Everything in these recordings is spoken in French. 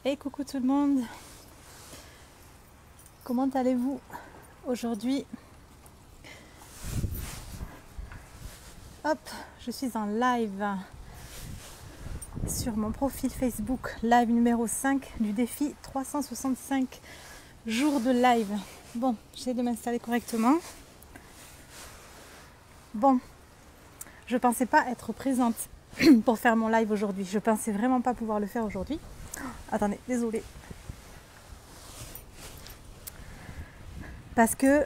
Hey, coucou tout le monde, comment allez-vous aujourd'hui? Hop, je suis en live sur mon profil Facebook, live numéro 5 du défi 365 jours de live. Bon, j'essaie de m'installer correctement. Bon, je pensais pas être présente pour faire mon live aujourd'hui. Je pensais vraiment pas pouvoir le faire aujourd'hui. Attendez, désolée. Parce que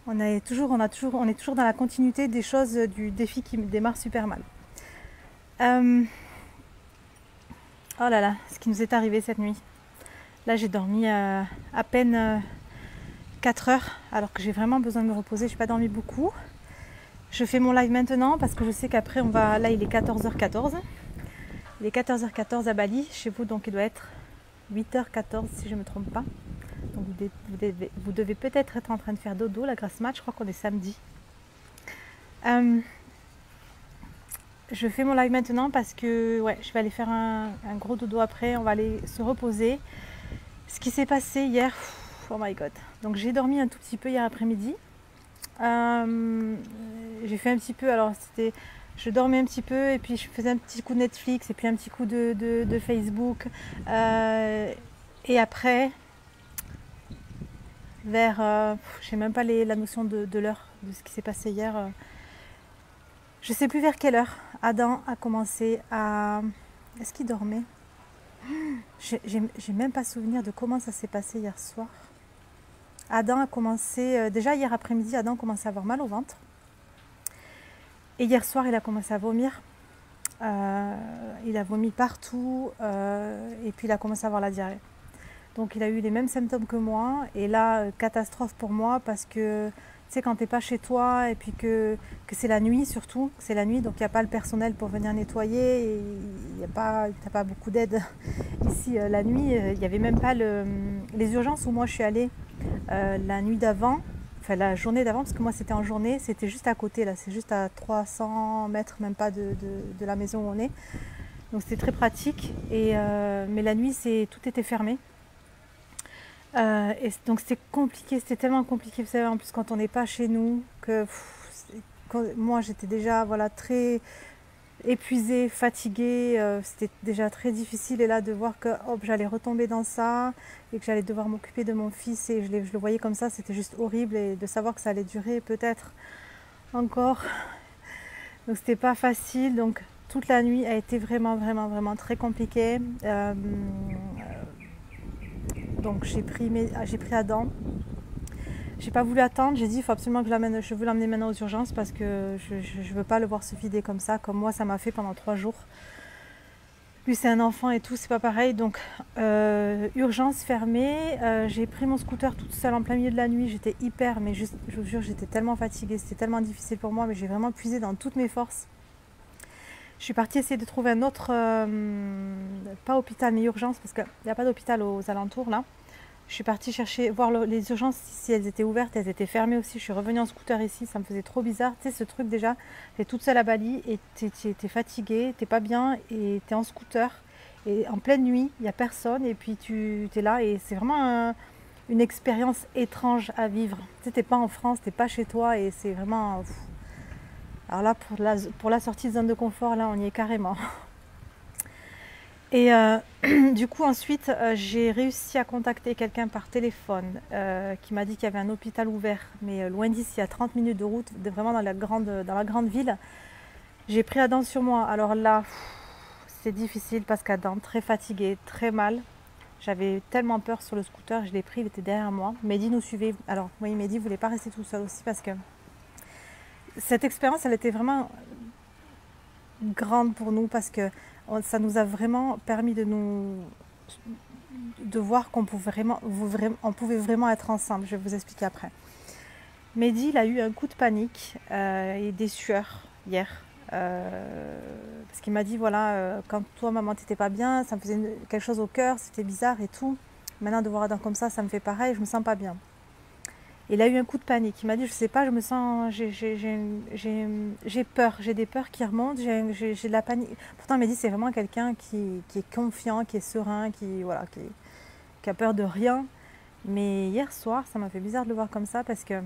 on est toujours dans la continuité des choses du défi qui me démarre super mal. Oh là là, ce qui nous est arrivé cette nuit. Là, j'ai dormi à peine 4 heures, alors que j'ai vraiment besoin de me reposer. Je n'ai pas dormi beaucoup. Je fais mon live maintenant parce que je sais qu'après, on va... Là, il est 14h14. Il est 14h14 à Bali, chez vous, donc il doit être 8h14 si je ne me trompe pas. Donc vous devez peut-être être en train de faire dodo, la grasse mat, je crois qu'on est samedi. Je fais mon live maintenant parce que ouais, je vais aller faire un gros dodo après, on va aller se reposer. Ce qui s'est passé hier, oh my god. Donc j'ai dormi un tout petit peu hier après-midi. J'ai fait un petit peu, alors c'était... Je dormais un petit peu et puis je faisais un petit coup de Netflix et puis un petit coup de Facebook. Et après, vers... je sais même pas la notion de l'heure, de ce qui s'est passé hier. Je sais plus vers quelle heure. Adam a commencé à... Est-ce qu'il dormait? J'ai même pas souvenir de comment ça s'est passé hier soir. Adam a commencé... déjà hier après-midi, Adam a commencé à avoir mal au ventre. Et hier soir, il a commencé à vomir. Il a vomi partout. Et puis il a commencé à avoir la diarrhée. Donc il a eu les mêmes symptômes que moi. Et là, catastrophe pour moi parce que... Tu sais, quand t'es pas chez toi et puis que c'est la nuit surtout, c'est la nuit, donc il n'y a pas le personnel pour venir nettoyer, t'as pas beaucoup d'aide ici la nuit. Il n'y avait même pas les urgences où moi je suis allée la nuit d'avant, enfin la journée d'avant, parce que moi c'était en journée, c'était juste à côté, là, c'est juste à 300 mètres, même pas de la maison où on est. Donc c'était très pratique, mais la nuit tout était fermé. Et donc c'était compliqué, c'était tellement compliqué, vous savez, en plus quand on n'est pas chez nous, que moi j'étais déjà voilà, très épuisée, fatiguée, c'était déjà très difficile, et là de voir que hop, j'allais retomber dans ça et que j'allais devoir m'occuper de mon fils et je le voyais comme ça, c'était juste horrible, et de savoir que ça allait durer peut-être encore, donc c'était pas facile. Donc toute la nuit a été vraiment vraiment vraiment très compliquée. Donc j'ai pris Adam. J'ai pas voulu attendre, j'ai dit il faut absolument que je veux l'emmener maintenant aux urgences parce que je veux pas le voir se vider comme ça, comme moi ça m'a fait pendant 3 jours. Lui c'est un enfant et tout, c'est pas pareil. Donc urgence fermée. J'ai pris mon scooter toute seule en plein milieu de la nuit, j'étais hyper, mais juste, je vous jure, j'étais tellement fatiguée, c'était tellement difficile pour moi, mais j'ai vraiment puisé dans toutes mes forces. Je suis partie essayer de trouver un autre, pas hôpital mais urgence, parce qu'il n'y a pas d'hôpital aux alentours là. Je suis partie voir les urgences si elles étaient ouvertes, elles étaient fermées aussi. Je suis revenue en scooter ici, ça me faisait trop bizarre. Tu sais, ce truc déjà, t'es toute seule à Bali et t'es fatiguée, t'es pas bien et t'es en scooter. Et en pleine nuit, il n'y a personne et puis tu es là et c'est vraiment une expérience étrange à vivre. Tu sais, t'es pas en France, t'es pas chez toi et c'est vraiment... Alors là, pour la sortie de zone de confort, là, on y est carrément. Et du coup, ensuite, j'ai réussi à contacter quelqu'un par téléphone qui m'a dit qu'il y avait un hôpital ouvert, mais loin d'ici, à 30 minutes de route, vraiment dans la grande ville. J'ai pris Adam sur moi. Alors là, c'est difficile parce qu'Adam, très fatigué, très mal. J'avais tellement peur sur le scooter, je l'ai pris, il était derrière moi. Mehdi nous suivait. Alors, oui, Mehdi ne voulait pas rester tout seul aussi parce que cette expérience, elle était vraiment grande pour nous parce que ça nous a vraiment permis de voir qu'on pouvait vraiment être ensemble. Je vais vous expliquer après. Mehdi, il a eu un coup de panique et des sueurs hier. Parce qu'il m'a dit, voilà, quand toi, maman, t'étais pas bien, ça me faisait quelque chose au cœur, c'était bizarre et tout. Maintenant, de voir Adam comme ça me fait pareil, je me sens pas bien. Et il a eu un coup de panique. Il m'a dit, je sais pas, je me sens, j'ai peur, j'ai des peurs qui remontent, j'ai de la panique. Pourtant, il m'a dit, c'est vraiment quelqu'un qui est confiant, qui est serein, voilà, qui a peur de rien. Mais hier soir, ça m'a fait bizarre de le voir comme ça parce que,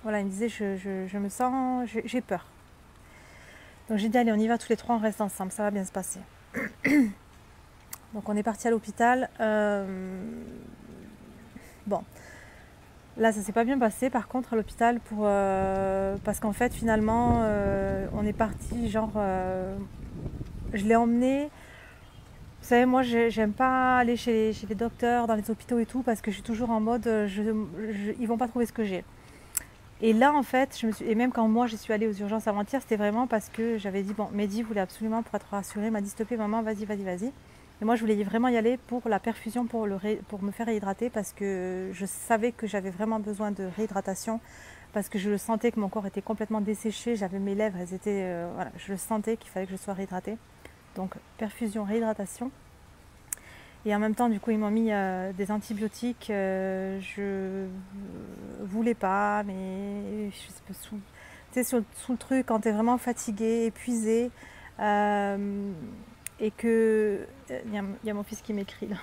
voilà, il me disait, je me sens, j'ai peur. Donc j'ai dit, allez, on y va tous les trois, on reste ensemble, ça va bien se passer. Donc on est parti à l'hôpital. Bon, là ça s'est pas bien passé par contre à l'hôpital parce qu'en fait finalement on est parti genre je l'ai emmené. Vous savez, moi j'aime pas aller chez les docteurs, dans les hôpitaux et tout parce que je suis toujours en mode ils vont pas trouver ce que j'ai. Et là en fait, et même quand moi je suis allée aux urgences avant-hier, c'était vraiment parce que j'avais dit bon, Mehdi voulait absolument pour être rassuré, m'a dit s'il te plaît maman, vas-y. Et moi je voulais vraiment y aller pour la perfusion, pour me faire réhydrater parce que je savais que j'avais vraiment besoin de réhydratation parce que je le sentais que mon corps était complètement desséché, j'avais mes lèvres, elles étaient, voilà, je le sentais qu'il fallait que je sois réhydratée. Donc perfusion, réhydratation. Et en même temps, du coup, ils m'ont mis des antibiotiques. Je voulais pas, mais je sais pas, sous le truc, quand tu es vraiment fatigué, épuisé, et que il y a mon fils qui m'écrit là.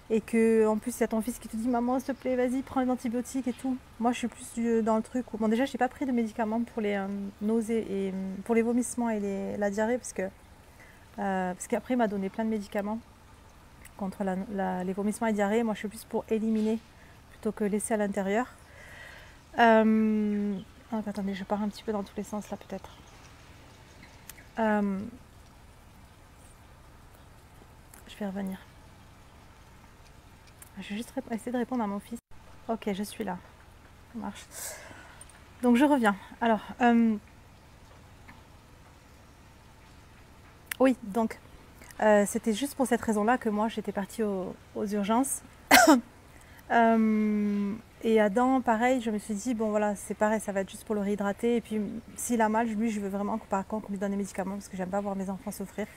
Et que en plus il y a ton fils qui te dit maman s'il te plaît vas-y prends les antibiotiques et tout. Moi je suis plus dans le truc où bon déjà j'ai pas pris de médicaments pour les nausées et pour les vomissements et la diarrhée parce qu'après il m'a donné plein de médicaments contre les vomissements et diarrhée. Moi je suis plus pour éliminer plutôt que laisser à l'intérieur. Attendez, je pars un petit peu dans tous les sens là peut-être. Je vais revenir. Je vais juste essayer de répondre à mon fils. Ok, je suis là. Ça marche. Donc je reviens. Alors, oui, donc c'était juste pour cette raison-là que moi j'étais partie aux urgences. Et Adam, pareil, je me suis dit, bon voilà, c'est pareil, ça va être juste pour le réhydrater. Et puis s'il a mal, lui, je veux vraiment par contre qu'on lui donne des médicaments parce que j'aime pas voir mes enfants souffrir.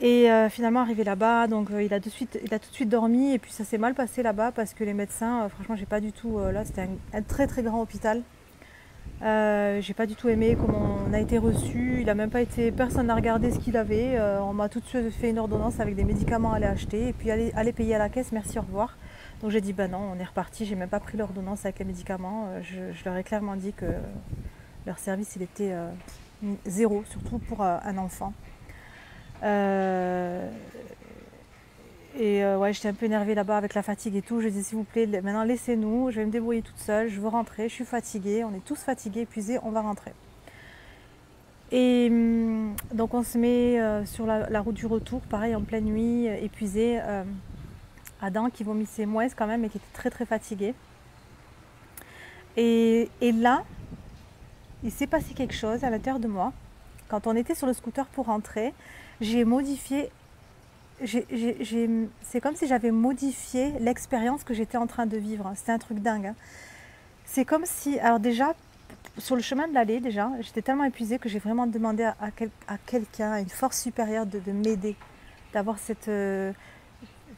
Et finalement, arrivé là-bas, donc il a tout de suite dormi. Et puis ça s'est mal passé là-bas parce que les médecins, franchement, j'ai pas du tout. Là, c'était un très très grand hôpital. J'ai pas du tout aimé comment on a été reçu. Il a même pas été. Personne n'a regardé ce qu'il avait. On m'a tout de suite fait une ordonnance avec des médicaments à aller acheter. Et puis aller payer à la caisse, merci, au revoir. Donc j'ai dit bah non, on est reparti. J'ai même pas pris l'ordonnance avec les médicaments. Je leur ai clairement dit que leur service il était zéro, surtout pour un enfant. Ouais, j'étais un peu énervée là-bas avec la fatigue et tout. Je dis s'il vous plaît, maintenant laissez-nous, je vais me débrouiller toute seule, je veux rentrer, je suis fatiguée, on est tous fatigués, épuisés, on va rentrer. Et donc on se met sur la route du retour, pareil en pleine nuit, épuisé. Adam qui vomissait moins quand même et qui était très très fatigué. Et là, il s'est passé quelque chose à l'intérieur de moi. Quand on était sur le scooter pour rentrer, j'ai modifié. C'est comme si j'avais modifié l'expérience que j'étais en train de vivre. C'était un truc dingue. Hein. C'est comme si, alors déjà, sur le chemin de l'aller, déjà, j'étais tellement épuisée que j'ai vraiment demandé à quelqu'un, à une force supérieure de m'aider, d'avoir cette... tu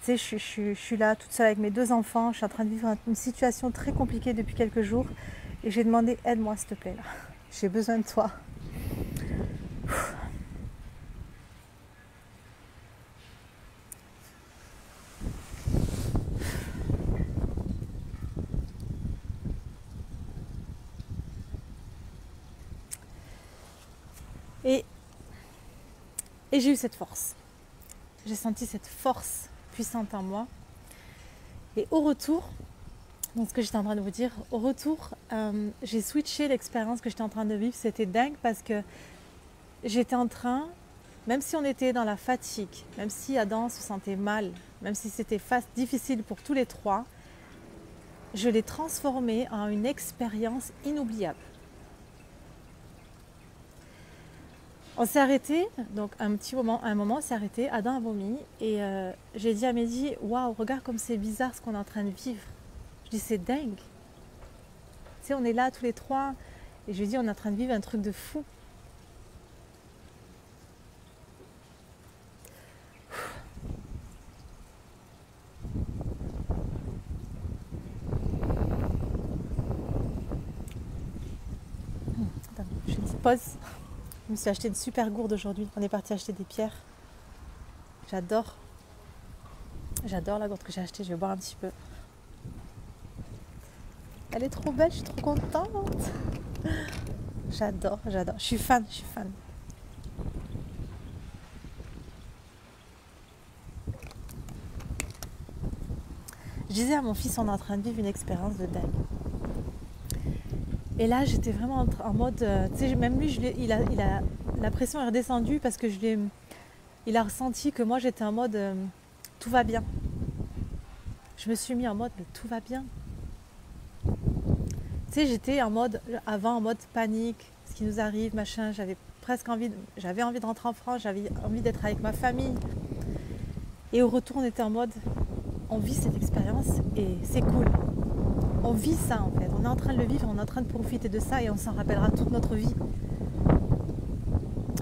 sais, je suis là toute seule avec mes 2 enfants, je suis en train de vivre une situation très compliquée depuis quelques jours et j'ai demandé aide-moi s'il te plaît, là. J'ai besoin de toi. Et j'ai eu cette force. J'ai senti cette force puissante en moi. Et au retour, donc ce que j'étais en train de vous dire, au retour, j'ai switché l'expérience que j'étais en train de vivre. C'était dingue parce que j'étais en train, même si on était dans la fatigue, même si Adam se sentait mal, même si c'était difficile pour tous les 3, je l'ai transformé en une expérience inoubliable. On s'est arrêté, donc un moment on s'est arrêté, Adam a vomi et j'ai dit à Mehdi, waouh, regarde comme c'est bizarre ce qu'on est en train de vivre. Je dis c'est dingue. Tu sais, on est là tous les 3 et je lui dis on est en train de vivre un truc de fou. pause. Je me suis acheté une super gourde aujourd'hui. On est parti acheter des pierres. J'adore. J'adore la gourde que j'ai achetée. Je vais boire un petit peu. Elle est trop belle, je suis trop contente. J'adore. Je suis fan. Je disais à mon fils, on est en train de vivre une expérience de dingue. Et là, j'étais vraiment en mode... tu sais, même lui, la pression est redescendue parce que il a ressenti que moi, j'étais en mode... tout va bien. Je me suis mis en mode, mais tout va bien. Tu sais, j'étais en mode panique, ce qui nous arrive, machin. J'avais envie de rentrer en France, j'avais envie d'être avec ma famille. Et au retour, on était en mode... on vit cette expérience et c'est cool. On vit ça en fait. On est en train de le vivre, on est en train de profiter de ça et on s'en rappellera toute notre vie.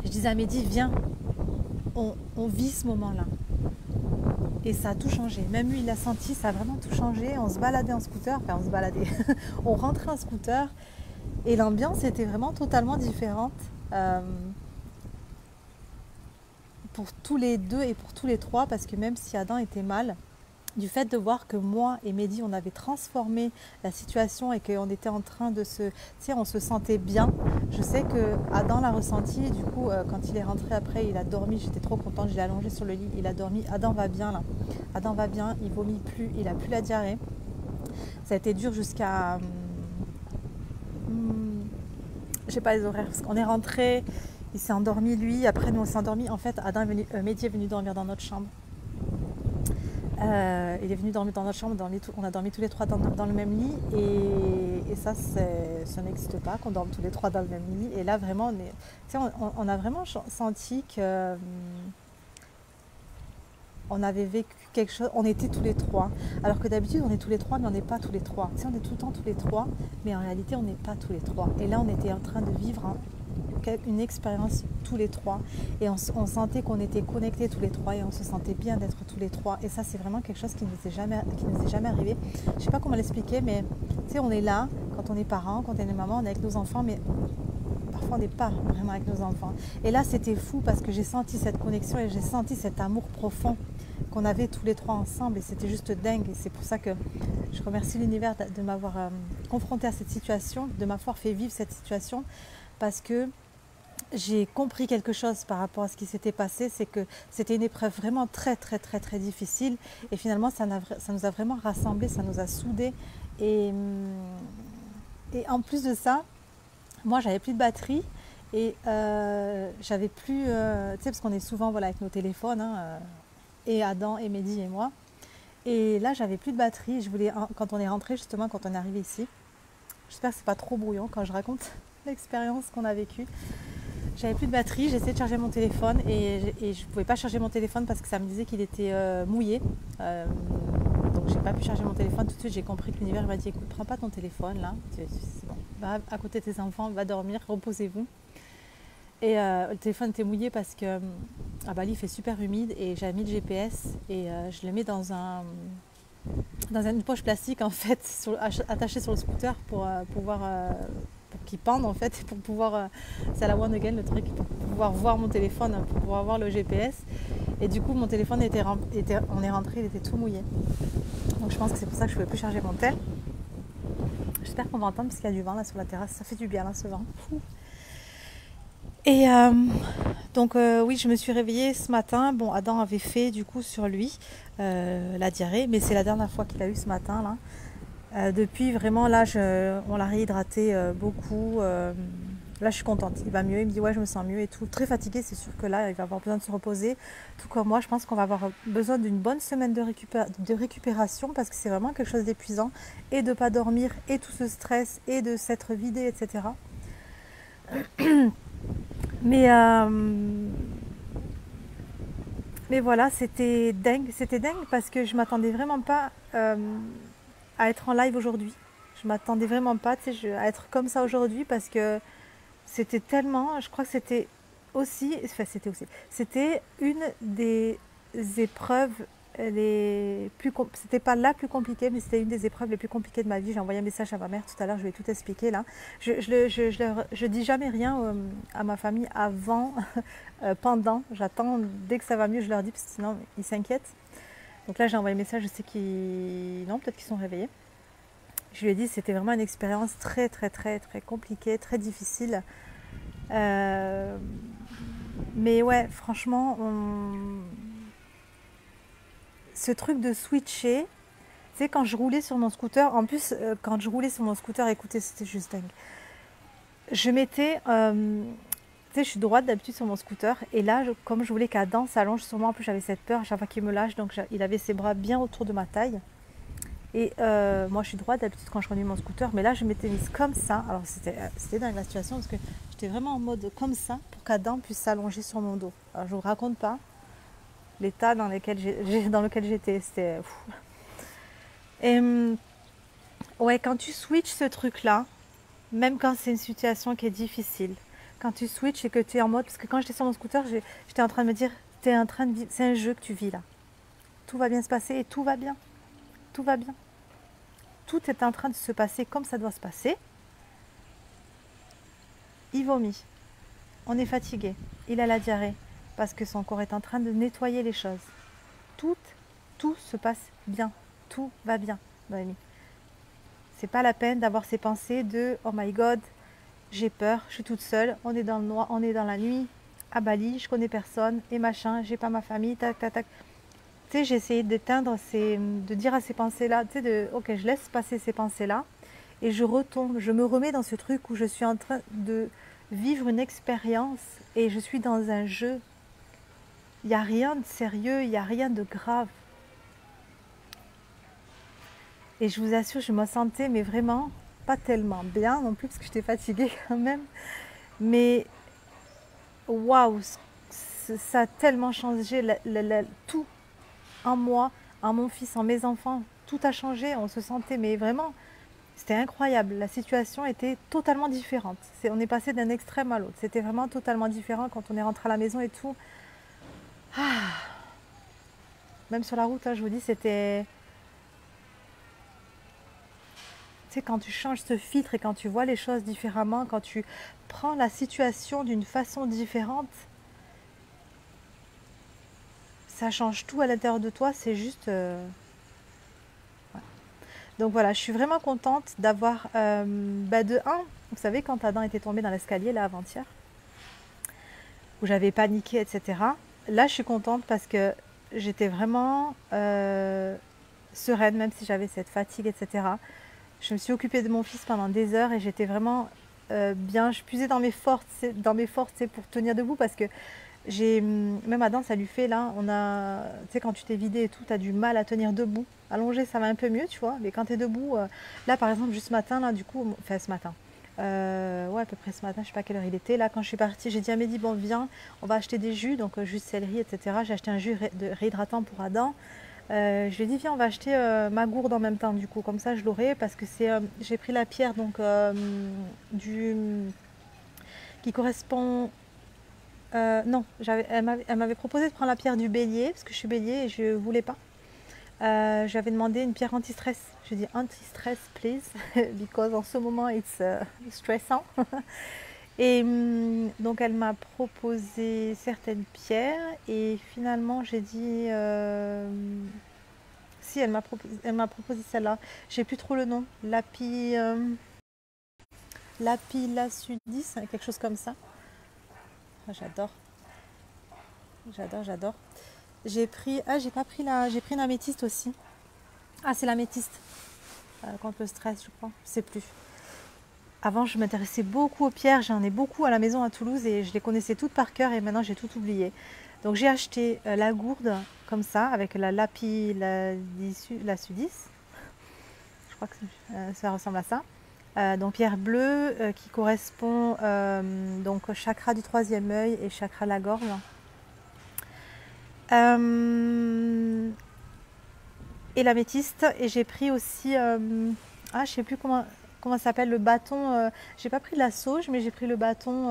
Je disais à Mehdi, viens, on vit ce moment-là. Et ça a tout changé. Même lui, il a senti, ça a vraiment tout changé. On se baladait en scooter, on rentrait en scooter et l'ambiance était vraiment totalement différente. Pour tous les deux et pour tous les trois, parce que même si Adam était mal, du fait de voir que moi et Mehdi, on avait transformé la situation et qu'on était en train de se... Tu sais, on se sentait bien. Je sais que Adam l'a ressenti et du coup, quand il est rentré après, il a dormi. J'étais trop contente, je l'ai allongé sur le lit, il a dormi. Adam va bien là. Adam va bien, il vomit plus, il a plus la diarrhée. Ça a été dur jusqu'à... je sais pas les horaires, parce qu'on est rentré, il s'est endormi lui, après nous on s'est endormi. En fait, Mehdi est venu dormir dans notre chambre. Il est venu dormir dans notre chambre, on a dormi tous les trois dans le même lit et ça n'existe pas qu'on dorme tous les trois dans le même lit. Et là vraiment on a vraiment senti que on avait vécu quelque chose, on était tous les trois. Alors que d'habitude on est tous les trois mais on n'est pas tous les trois. Tu sais, on est tout le temps tous les trois mais en réalité on n'est pas tous les trois. Et là on était en train de vivre une expérience tous les trois et on sentait qu'on était connectés tous les trois et on se sentait bien d'être tous les trois et ça c'est vraiment quelque chose qui nous est jamais arrivé. Je sais pas comment l'expliquer mais tu sais on est là quand on est parents, quand on est maman, on est avec nos enfants mais parfois on n'est pas vraiment avec nos enfants et là c'était fou parce que j'ai senti cette connexion et j'ai senti cet amour profond qu'on avait tous les trois ensemble et c'était juste dingue et c'est pour ça que je remercie l'univers de m'avoir confronté à cette situation, de m'avoir fait vivre cette situation parce que j'ai compris quelque chose par rapport à ce qui s'était passé, c'est que c'était une épreuve vraiment très difficile et finalement ça nous a vraiment rassemblés, ça nous a soudés et en plus de ça, moi j'avais plus de batterie et j'avais plus, tu sais parce qu'on est souvent avec nos téléphones et Adam et Mehdi et moi et là j'avais plus de batterie, quand on est rentré justement, quand on est arrivé ici, j'espère que c'est pas trop brouillon quand je raconte l'expérience qu'on a vécue. J'avais plus de batterie, j'ai essayé de charger mon téléphone et je ne pouvais pas charger mon téléphone parce que ça me disait qu'il était mouillé. Donc j'ai pas pu charger mon téléphone. Tout de suite j'ai compris que l'univers m'a dit écoute, prends pas ton téléphone là, c'est bon. Va à côté de tes enfants, va dormir, reposez-vous. Et le téléphone était mouillé parce que à Bali il fait super humide et j'avais mis le GPS et je le mets dans une poche plastique en fait attachée sur le scooter pour pouvoir pour qu'il pende en fait, pour pouvoir, c'est à la one again le truc, pour pouvoir voir mon téléphone, pour pouvoir voir le GPS. Et du coup mon téléphone on est rentré, il était tout mouillé. Donc je pense que c'est pour ça que je ne pouvais plus charger mon tel. J'espère qu'on va entendre parce qu'il y a du vent là sur la terrasse, ça fait du bien là ce vent. Et donc oui, je me suis réveillée ce matin. Bon, Adam avait fait du coup sur lui la diarrhée, mais c'est la dernière fois qu'il a eu ce matin là. Depuis vraiment là on l'a réhydraté beaucoup, là je suis contente, il va mieux, il me dit ouais je me sens mieux et tout, très fatigué, c'est sûr que là il va avoir besoin de se reposer, tout comme moi. Je pense qu'on va avoir besoin d'une bonne semaine de récupération parce que c'est vraiment quelque chose d'épuisant et de ne pas dormir et tout ce stress et de s'être vidé etc. Mais voilà, c'était dingue parce que je m'attendais vraiment pas à être en live aujourd'hui. Je m'attendais vraiment pas à être comme ça aujourd'hui parce que c'était tellement, je crois que c'était une des épreuves C'était pas la plus compliquée, mais c'était une des épreuves les plus compliquées de ma vie. J'ai envoyé un message à ma mère tout à l'heure, je vais tout expliquer là. Je dis jamais rien à ma famille avant, pendant. J'attends dès que ça va mieux, je leur dis, parce que sinon ils s'inquiètent. Donc là, j'ai envoyé un message, je sais qu'ils... Non, peut-être qu'ils sont réveillés. Je lui ai dit c'était vraiment une expérience très, très, très, très compliquée, très difficile. Mais ouais, franchement, ce truc de switcher, tu sais, quand je roulais sur mon scooter, en plus, quand je roulais sur mon scooter, écoutez, c'était juste dingue. Je mettais, tu sais, je suis droite d'habitude sur mon scooter, et là, comme je voulais qu'Adam s'allonge sur moi, en plus j'avais cette peur à chaque fois qu'il me lâche, donc il avait ses bras bien autour de ma taille. Et moi, je suis droite d'habitude quand je conduis mon scooter, mais là, je m'étais mise comme ça. Alors, c'était dans la situation parce que j'étais vraiment en mode comme ça pour qu'Adam puisse s'allonger sur mon dos. Alors, je ne vous raconte pas l'état dans lequel j'étais. C'était fou. Et ouais, quand tu switches ce truc-là, même quand c'est une situation qui est difficile, quand tu switches et que tu es en mode... Parce que quand j'étais sur mon scooter, j'étais en train de me dire, tu es en train de vivre, c'est un jeu que tu vis là. Tout va bien se passer et tout va bien. Tout va bien. Tout est en train de se passer comme ça doit se passer. Il vomit. On est fatigué. Il a la diarrhée parce que son corps est en train de nettoyer les choses. Tout se passe bien. Tout va bien, Noémie. C'est pas la peine d'avoir ces pensées de oh my god, j'ai peur, je suis toute seule, on est dans le noir, on est dans la nuit, à Bali, je connais personne et machin, j'ai pas ma famille, tac tac tac. Tu sais, j'ai essayé d'éteindre, de dire à ces pensées-là, tu sais, ok, je laisse passer ces pensées-là et je retombe, je me remets dans ce truc où je suis en train de vivre une expérience et je suis dans un jeu. Il n'y a rien de sérieux, il n'y a rien de grave. Et je vous assure, je me sentais, mais vraiment pas tellement bien non plus, parce que j'étais fatiguée quand même. Mais waouh, ça a tellement changé tout en moi, en mon fils, en mes enfants. Tout a changé, on se sentait, mais vraiment, c'était incroyable. La situation était totalement différente. On est passé d'un extrême à l'autre. C'était vraiment totalement différent quand on est rentré à la maison et tout. Ah. Même sur la route, là, je vous dis, c'était... Tu sais, quand tu changes ce filtre et quand tu vois les choses différemment, quand tu prends la situation d'une façon différente, ça change tout à l'intérieur de toi, c'est juste... Ouais. Donc voilà, je suis vraiment contente d'avoir... de un, vous savez, quand Adam était tombé dans l'escalier, là, avant-hier, où j'avais paniqué, etc. Là, je suis contente parce que j'étais vraiment sereine, même si j'avais cette fatigue, etc. Je me suis occupée de mon fils pendant des heures et j'étais vraiment bien. Je puisais dans mes forces pour tenir debout parce que même Adam, ça lui fait là, tu sais, quand tu t'es vidé et tout, tu as du mal à tenir debout. Allongé, ça va un peu mieux, tu vois, mais quand tu es debout, là par exemple, juste ce matin, là, du coup, enfin ce matin, ouais, à peu près ce matin, je sais pas quelle heure il était. Là, quand je suis partie, j'ai dit à Mehdi, bon, viens, on va acheter des jus, donc jus de céleri, etc. J'ai acheté un jus réhydratant pour Adam. Je lui ai dit, viens, on va acheter ma gourde en même temps, du coup, comme ça je l'aurai, parce que j'ai pris la pierre donc qui correspond. Non, elle m'avait proposé de prendre la pierre du bélier, parce que je suis bélier et je ne voulais pas. J'avais demandé une pierre anti-stress. Je dis anti-stress, please, because en ce moment, it's stressant. Et donc, elle m'a proposé certaines pierres et finalement, j'ai dit... si, elle m'a proposé celle-là. J'ai plus trop le nom. Lapillasudis, quelque chose comme ça. Ah, j'adore. J'adore. J'ai pris... Ah, j'ai pas pris j'ai pris une améthyste aussi. Ah, c'est l'améthyste. Contre le stress, je crois. Je sais plus. Avant, je m'intéressais beaucoup aux pierres. J'en ai beaucoup à la maison à Toulouse et je les connaissais toutes par cœur et maintenant, j'ai tout oublié. Donc, j'ai acheté la gourde comme ça avec la lapillasudis. Je crois que ça ressemble à ça. Donc, pierre bleue qui correspond donc au chakra du troisième œil et chakra de la gorge. Et l'améthyste, et j'ai pris aussi je sais plus comment ça s'appelle, le bâton. J'ai pas pris de la sauge, mais j'ai pris le bâton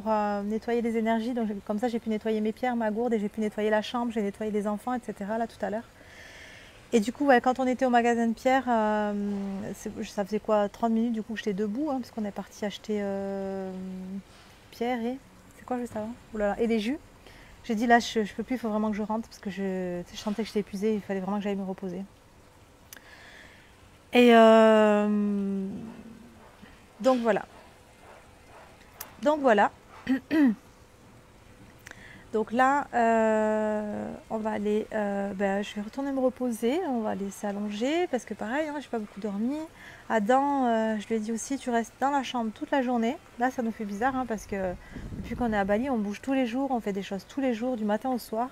pour nettoyer les énergies. Donc comme ça, j'ai pu nettoyer mes pierres, ma gourde, et j'ai pu nettoyer la chambre, j'ai nettoyé les enfants, etc. là tout à l'heure. Et du coup, ouais, quand on était au magasin de pierre, ça faisait quoi, 30 minutes du coup que j'étais debout, hein, parce qu'on est parti acheter pierre et... C'est quoi juste avant? Oulala, et les jus. J'ai dit là, je peux plus, il faut vraiment que je rentre, parce que je sentais que j'étais épuisée, il fallait vraiment que j'aille me reposer. Et donc voilà. Donc voilà. Donc là, on va aller, je vais retourner me reposer, on va aller s'allonger parce que pareil, hein, j'ai pas beaucoup dormi. Adam, je lui ai dit aussi, tu restes dans la chambre toute la journée. Là, ça nous fait bizarre hein, parce que depuis qu'on est à Bali, on bouge tous les jours, on fait des choses tous les jours, du matin au soir.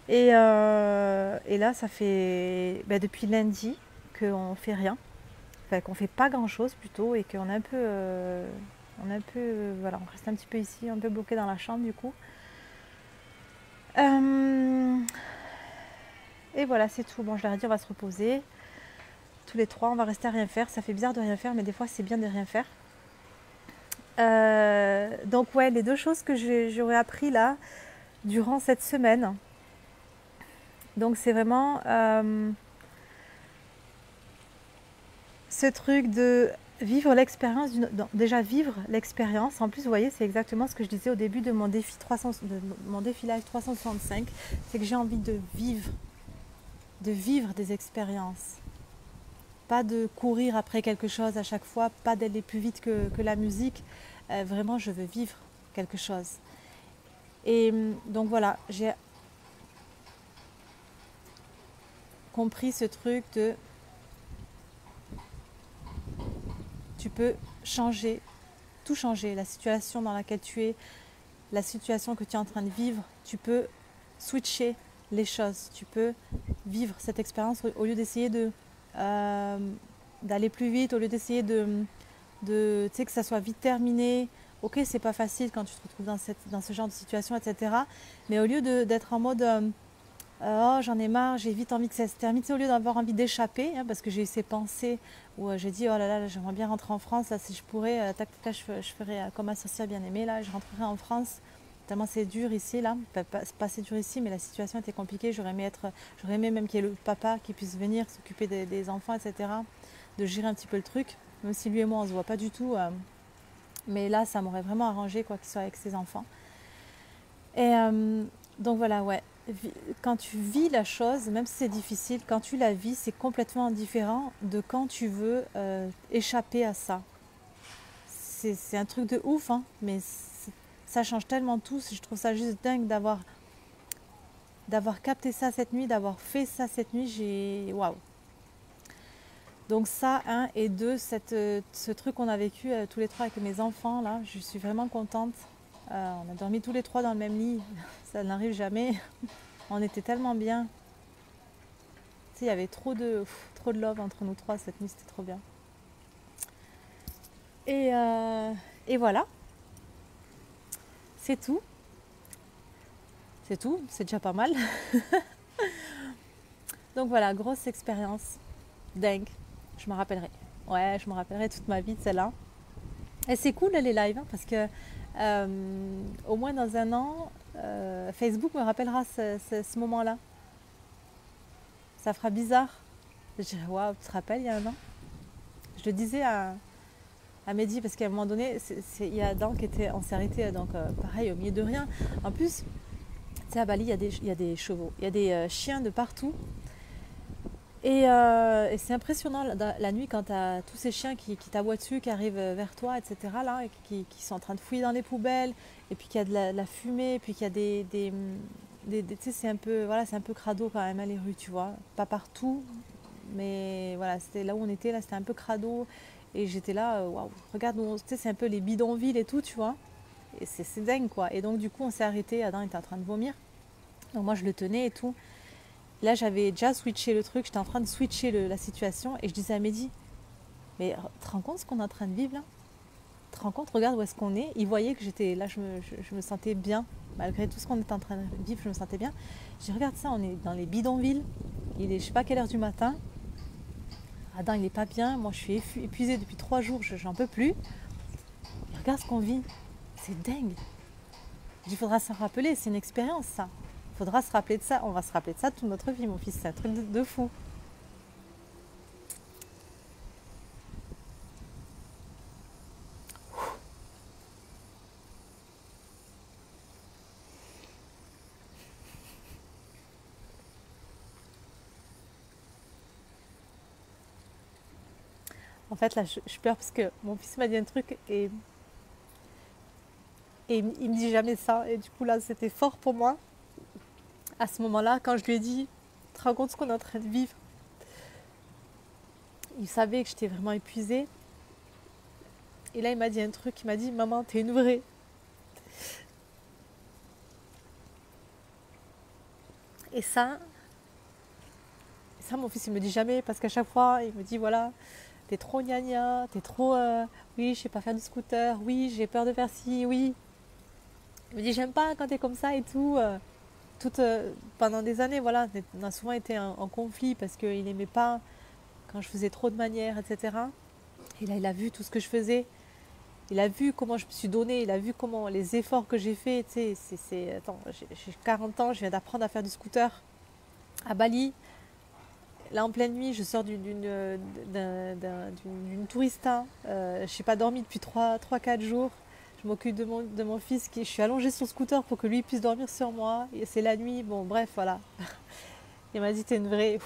Et là, ça fait depuis lundi qu'on fait rien, enfin qu'on fait pas grand chose plutôt, et qu'on est un peu, voilà, on reste un petit peu ici, un peu bloqué dans la chambre du coup. Et voilà, c'est tout. Bon, je leur ai dit, on va se reposer. Tous les trois, on va rester à rien faire. Ça fait bizarre de rien faire, mais des fois, c'est bien de rien faire. Donc, ouais, les deux choses que j'aurais appris là, durant cette semaine. Donc, c'est vraiment ce truc de vivre l'expérience, déjà vivre l'expérience. En plus, vous voyez, c'est exactement ce que je disais au début de mon défi mon défilage 365. C'est que j'ai envie de vivre des expériences. Pas de courir après quelque chose à chaque fois, pas d'aller plus vite que la musique. Vraiment, je veux vivre quelque chose. Et donc voilà, j'ai compris ce truc de tu peux changer, tout changer, la situation dans laquelle tu es, la situation que tu es en train de vivre, tu peux switcher les choses, tu peux vivre cette expérience au lieu d'essayer d'aller plus vite, au lieu d'essayer de tu sais, que ça soit vite terminé. Ok, c'est pas facile quand tu te retrouves dans ce genre de situation, etc. Mais au lieu d'être en mode oh j'en ai marre, j'ai vite envie que ça se termine, au lieu d'avoir envie d'échapper, hein, parce que j'ai eu ces pensées où j'ai dit oh là là, j'aimerais bien rentrer en France, là si je pourrais, je ferais comme ma sorcière bien aimée, là je rentrerai en France, tellement c'est dur ici, là, pas c'est dur ici, mais la situation était compliquée, j'aurais aimé même qu'il y ait le papa qui puisse venir s'occuper des enfants, etc., de gérer un petit peu le truc, même si lui et moi on se voit pas du tout, mais là ça m'aurait vraiment arrangé quoi qu'il soit avec ses enfants. Et donc voilà, ouais. Quand tu vis la chose, même si c'est difficile, quand tu la vis, c'est complètement différent de quand tu veux échapper à ça. C'est un truc de ouf, hein, mais ça change tellement tout. Je trouve ça juste dingue d'avoir capté ça cette nuit, d'avoir fait ça cette nuit. Waouh. Donc ça, un, et deux, ce truc qu'on a vécu tous les trois avec mes enfants, là, je suis vraiment contente. On a dormi tous les trois dans le même lit, ça n'arrive jamais. On était tellement bien. Tu sais, il y avait trop de love entre nous trois cette nuit, c'était trop bien. Et voilà. C'est tout. C'est tout, c'est déjà pas mal. Donc voilà, grosse expérience. Dingue. Je me rappellerai. Ouais, je me rappellerai toute ma vie de celle-là. Et c'est cool les lives, hein, parce que au moins dans un an, Facebook me rappellera ce moment-là. Ça fera bizarre. Je dirais, waouh, tu te rappelles, il y a un an? Je le disais à Mehdi, parce qu'à un moment donné, il y a Adam on s'est arrêté, donc pareil, au milieu de rien. En plus, tu sais, à Bali, il y a des chevaux, il y a des chiens de partout. Et c'est impressionnant la nuit quand tu as tous ces chiens qui t'aboient dessus, qui arrivent vers toi, etc. Là, et qui sont en train de fouiller dans les poubelles, et puis qu'il y a de la fumée, et puis qu'il y a tu sais, c'est un peu crado quand même, hein, les rues, tu vois. Pas partout, mais voilà, c'était là où on était, là, c'était un peu crado. Et j'étais là, waouh, regarde, tu sais, c'est un peu les bidonvilles et tout, tu vois. Et c'est dingue, quoi. Et donc, du coup, on s'est arrêté. Adam était en train de vomir. Donc, moi, je le tenais et tout. Là, j'avais déjà switché le truc, j'étais en train de switcher la situation et je disais à Mehdi, mais tu te rends compte ce qu'on est en train de vivre là? Tu te rends compte, regarde où est-ce qu'on est. Il voyait que j'étais là, je me sentais bien, malgré tout ce qu'on était en train de vivre, je me sentais bien. Je dis, regarde ça, on est dans les bidonvilles, il est je sais pas quelle heure du matin. Adam, il est pas bien, moi je suis épuisée depuis 3 jours, j'en peux plus. Et regarde ce qu'on vit, c'est dingue. Il faudra s'en rappeler, c'est une expérience ça. Il faudra se rappeler de ça, on va se rappeler de ça toute notre vie mon fils, c'est un truc de fou. En fait là je pleure parce que mon fils m'a dit un truc et il me dit jamais ça. Et du coup là c'était fort pour moi. À ce moment-là, quand je lui ai dit, tu te rends compte ce qu'on est en train de vivre, il savait que j'étais vraiment épuisée. Et là il m'a dit un truc, il m'a dit, maman t'es une vraie. Et ça mon fils il me dit jamais parce qu'à chaque fois il me dit voilà, t'es trop gna gna, t'es trop oui je sais pas faire du scooter, oui j'ai peur de faire ci, oui. Il me dit j'aime pas quand t'es comme ça et tout. Pendant des années voilà, on a souvent été en conflit parce qu'il n'aimait pas quand je faisais trop de manières, etc. Et là il a vu tout ce que je faisais, il a vu comment je me suis donnée, il a vu comment les efforts que j'ai fait, tu sais, attends, j'ai 40 ans, je viens d'apprendre à faire du scooter à Bali. Là, en pleine nuit, je sors d'une tourista. Je n'ai pas dormi depuis 3-4 jours. Je m'occupe de mon fils. Je suis allongée sur le scooter pour que lui puisse dormir sur moi. Et c'est la nuit. Bon, bref, voilà. Il m'a dit, t'es une vraie. À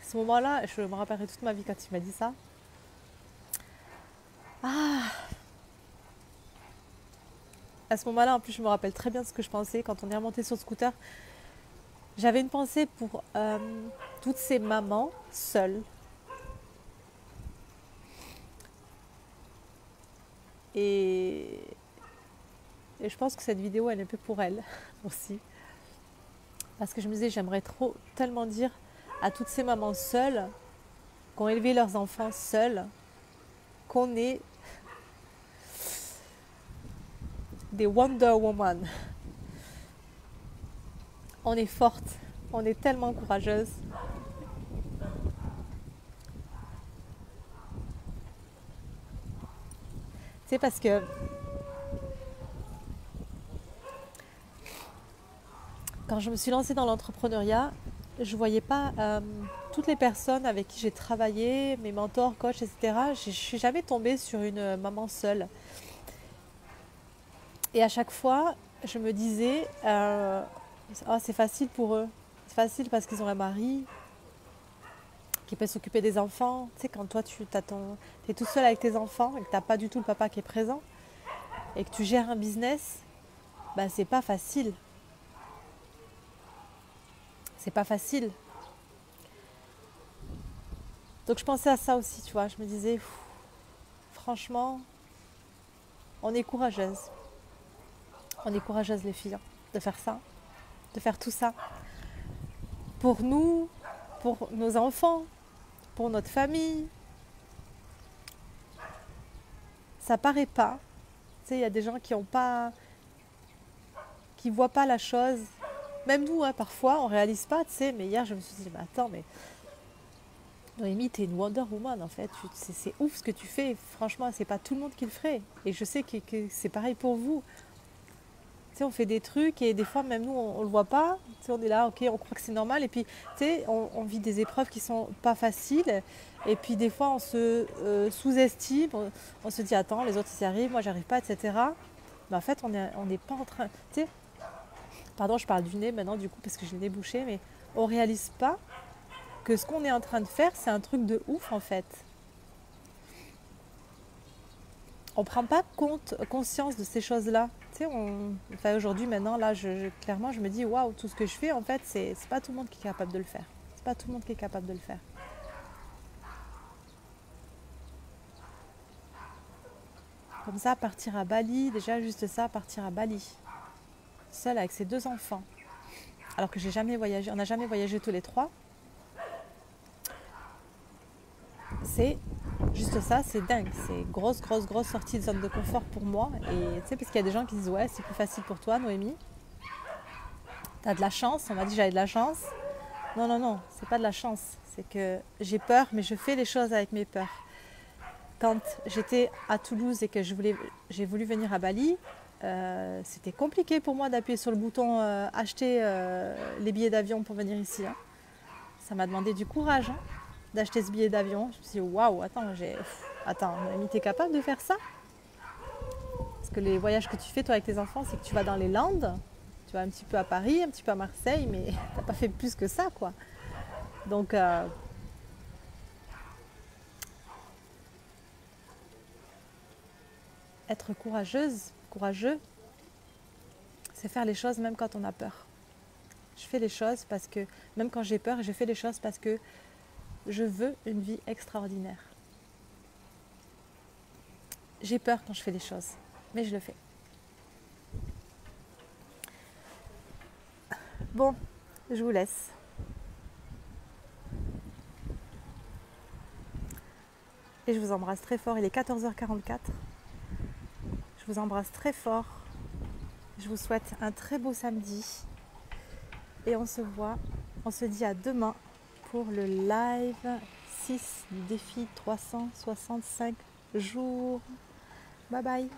ce moment-là, je me rappellerai toute ma vie quand il m'a dit ça. Ah. À ce moment-là, en plus, je me rappelle très bien ce que je pensais quand on est remonté sur le scooter. J'avais une pensée pour toutes ces mamans seules. Et je pense que cette vidéo, elle est un peu pour elles aussi. Parce que je me disais, j'aimerais tellement dire à toutes ces mamans seules, qui ont élevé leurs enfants seules, qu'on est des Wonder Woman. On est fortes, on est tellement courageuses. C'est parce que quand je me suis lancée dans l'entrepreneuriat, je ne voyais pas toutes les personnes avec qui j'ai travaillé, mes mentors, coachs, etc. Je ne suis jamais tombée sur une maman seule. Et à chaque fois, je me disais, oh, c'est facile pour eux. C'est facile parce qu'ils ont un mari qui peut s'occuper des enfants. Tu sais, quand toi, tu es tout seul avec tes enfants et que tu n'as pas du tout le papa qui est présent et que tu gères un business, bah, c'est pas facile. C'est pas facile. Donc je pensais à ça aussi, tu vois. Je me disais, franchement, on est courageuses. On est courageuses les filles, de faire ça, de faire tout ça. Pour nous, pour nos enfants, pour notre famille. Ça paraît pas. Tu sais, il y a des gens qui voient pas la chose. Même nous, hein, parfois, on réalise pas, tu sais. Mais hier, je me suis dit, mais attends, mais Noémie, t'es une Wonder Woman, en fait. C'est ouf ce que tu fais. Franchement, c'est pas tout le monde qui le ferait. Et je sais que c'est pareil pour vous. Tu sais, on fait des trucs et des fois, même nous, on le voit pas. Tu sais, on est là, ok, on croit que c'est normal. Et puis, tu sais, on vit des épreuves qui sont pas faciles. Et puis, des fois, on se sous-estime. On se dit, attends, les autres, ils y arrivent, moi, j'arrive pas, etc. Mais en fait, on n'est pas en train... Tu sais, pardon, je parle du nez maintenant, du coup, parce que j'ai le nez bouché. Mais on réalise pas que ce qu'on est en train de faire, c'est un truc de ouf, en fait. On ne prend pas conscience de ces choses-là. Tu sais, aujourd'hui, maintenant, là, clairement, je me dis, waouh, tout ce que je fais, en fait, c'est pas tout le monde qui est capable de le faire. C'est pas tout le monde qui est capable de le faire. Comme ça, partir à Bali, déjà juste ça, partir à Bali, seule avec ses 2 enfants. Alors que j'ai jamais voyagé, on n'a jamais voyagé tous les 3. C'est juste ça, c'est dingue. C'est grosse sortie de zone de confort pour moi. Et tu sais, parce qu'il y a des gens qui disent, ouais, c'est plus facile pour toi, Noémie. T'as de la chance, on m'a dit que j'avais de la chance. Non, c'est pas de la chance. C'est que j'ai peur, mais je fais les choses avec mes peurs. quand j'étais à Toulouse et que j'ai voulu venir à Bali, c'était compliqué pour moi d'appuyer sur le bouton acheter les billets d'avion pour venir ici. Hein. Ça m'a demandé du courage hein, d'acheter ce billet d'avion. Je me suis dit waouh, attends, Mamie, t'es capable de faire ça? Parce que les voyages que tu fais toi avec tes enfants, c'est que tu vas dans les Landes, tu vas un petit peu à Paris, un petit peu à Marseille, mais t'as pas fait plus que ça quoi. Donc être courageux, c'est faire les choses même quand on a peur. Je fais les choses parce que, même quand j'ai peur, je fais les choses parce que je veux une vie extraordinaire. J'ai peur quand je fais les choses, mais je le fais. Bon, je vous laisse. Et je vous embrasse très fort. Il est 14h44. Je vous embrasse très fort. Je vous souhaite un très beau samedi. Et on se dit à demain pour le live 6 du défi 365 jours. Bye bye.